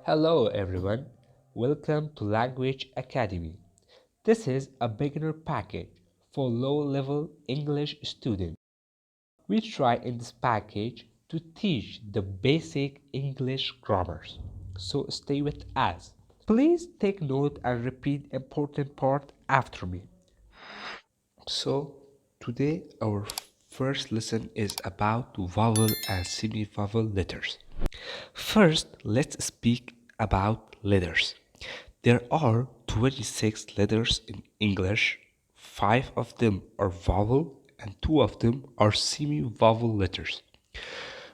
Hello everyone, welcome to Language Academy. This is a beginner package for low-level English students. We try in this package to teach the basic English grammars. So stay with us. Please take note and repeat important part after me. So today our first lesson is about vowel and semi-vowel letters. First, let's speak about letters. There are 26 letters in English. 5 of them are vowel and 2 of them are semi-vowel letters.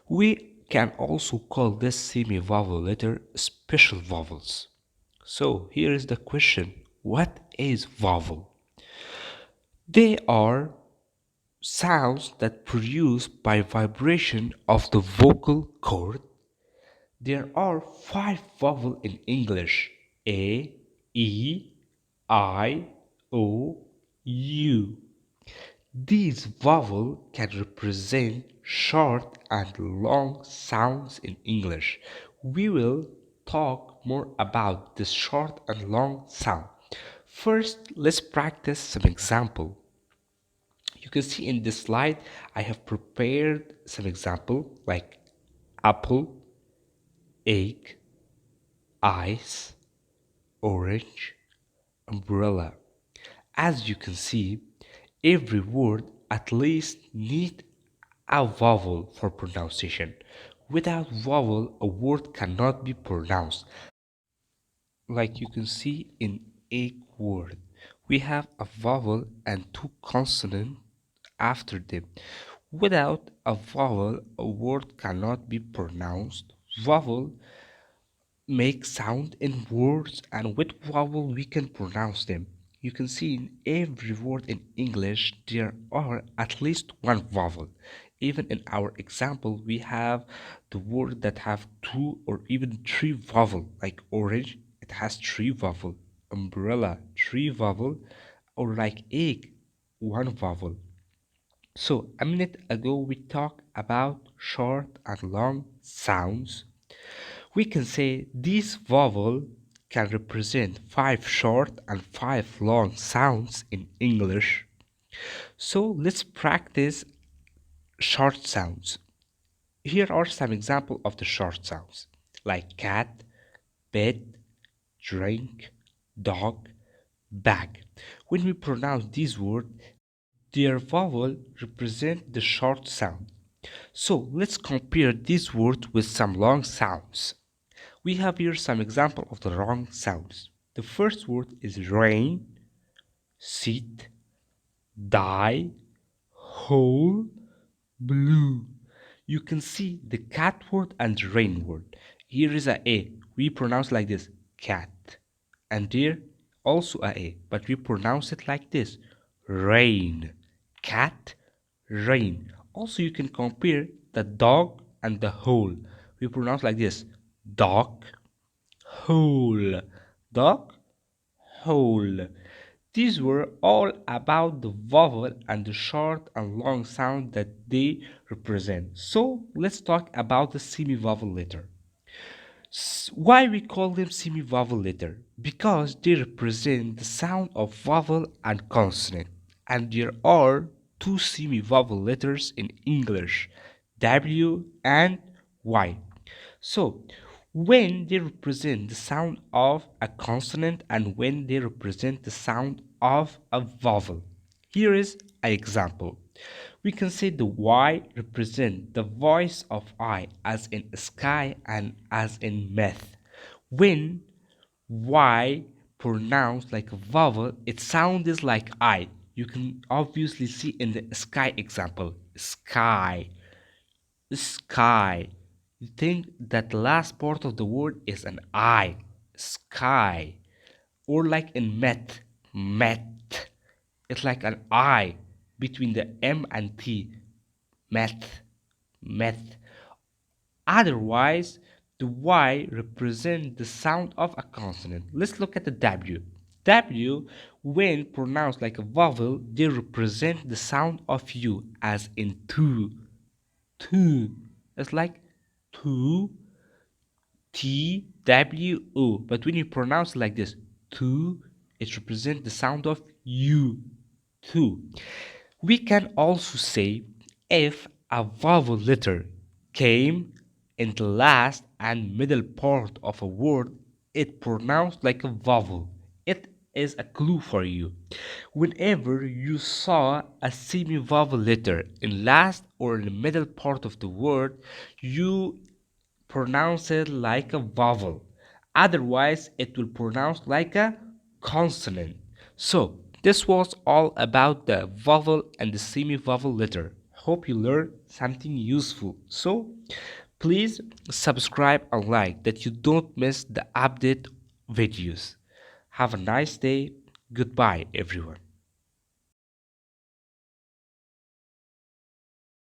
We can also call this semi-vowel letter special vowels. So here is the question. What is vowel? They are sounds that produced by vibration of the vocal cord. There are 5 vowels in English: A, E, I, O, U. These vowels can represent short and long sounds in English. We will talk more about this short and long sound. First, let's practice some example. You can see in this slide, I have prepared some example like apple, egg, ice, orange, umbrella. As you can see, every word at least need a vowel for pronunciation. Without vowel, a word cannot be pronounced. Like you can see in egg word, we have a vowel and 2 consonants after them. Without a vowel, a word cannot be pronounced. Vowel make sound in words, and with vowel we can pronounce them. You can see in every word in English there are at least 1 vowel. Even in our example, we have the word that have 2 or even 3 vowel, like orange, it has 3 vowel, umbrella, 3 vowel, or like egg, 1 vowel. So a minute ago we talked about short and long sounds. We can say these vowels can represent 5 short and 5 long sounds in English. So let's practice short sounds. Here are some examples of the short sounds like cat, bed, drink, dog, bag. When we pronounce these words, their vowel represent the short sound. So let's compare these words with some long sounds. We have here some example of the long sounds. The first word is rain, sit, die, whole, blue. You can see the cat word and rain word. Here is a A. We pronounce like this, cat. And there also a A, but we pronounce it like this, rain. Cat, rain. Also you can compare the dog and the whole. We pronounce like this, dog, whole. Dog, whole. These were all about the vowel and the short and long sound that they represent. So let's talk about the semi-vowel letter. Why we call them semi-vowel letter? Because they represent the sound of vowel and consonant. And there are 2 semi-vowel letters in English, W and Y. So, when they represent the sound of a consonant and when they represent the sound of a vowel. Here is an example. We can say the Y represent the voice of I as in sky and as in math. When Y pronounced like a vowel, it sounds like I. You can obviously see in the sky example. Sky, sky. You think that the last part of the word is an I. Sky. Or like in met, met. It's like an I between the M and T. Met, met. Otherwise, the Y represents the sound of a consonant. Let's look at the W. W, when pronounced like a vowel, they represent the sound of U, as in two. Two. It's like two, T-W-O. But when you pronounce it like this, two, it represents the sound of U. Two. We can also say if a vowel letter came in the last and middle part of a word, it pronounced like a vowel. It is a clue for you. Whenever you saw a semi-vowel letter in last or in the middle part of the word, you pronounce it like a vowel. Otherwise, it will pronounce like a consonant. So, this was all about the vowel and the semi-vowel letter. Hope you learned something useful. So, please subscribe and like that you don't miss the update videos. Have a nice day. Goodbye, everyone.